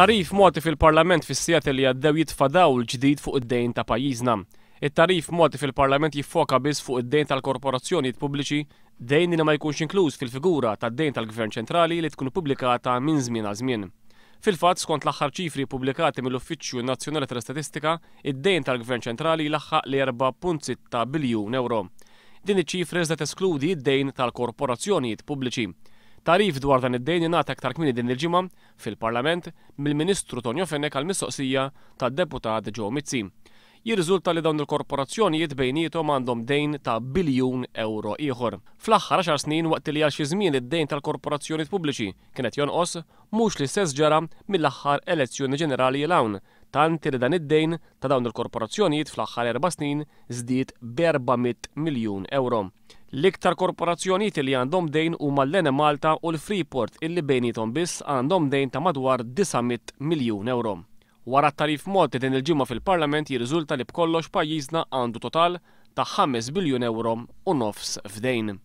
Tarif Malti fil-Parlament fis-sigħat li għaddew jitfa' dawl ġdid fuq id-dejn ta' pajjiżna. It-tarif Malti fil-Parlament jiffoka biss fuq id-dejn tal-korporazzjonijiet pubbliċi, dejn li ma jkunx inkluż fil-figura tad-dejn tal-Gvern ċentrali li tkun pubblikata minn żmien għal żmien. Fil-fatt, skont l-aħħar ċifri pubblikati mill-Uffiċċju Nazzjonali tal-Istatistika, id-dejn tal-Gvern ċentrali laħħaq li 4.6 biljun euro. Din iċ-ċifra iżda teskludi d-dejn tal-korporazzjonijiet pubbliċi. Tarif dwar dan id-dejn ingħata aktar kmieni din il-ġimgħa fil-Parlament mill-Ministru Tonio Fenech għall-mistoqsija tad-Deputat Joe Mizzi. Jirriżulta li dawn il-korporazzjonijiet bejniethom għandhom dejn ta' biljun euro ieħor. Fl-aħħar 10 snin waqt li għal xi żmien id-dejn tal-korporazzjonijiet pubbliċi kienet jonqos mhux l-istess ġara mill-aħħar elezzjoni ġenerali l hawn, tant li dan id-dejn ta' dawn il-korporazzjonijiet fl-aħħar 4 snin żdied b'400 miljun euro. L-iktar korporazzjonijiet li għandhom dejn huma l-Ene Malta u l-Freeport illi bejniethom biss għandhom dejn ta' madwar 900 miljun euro. Wara t-tarif Malti din il-ġimgħa fil-Parlament jirriżulta li b'kollox pajjiżna għandu total ta' 5 biljun euro u nofs f'dejn.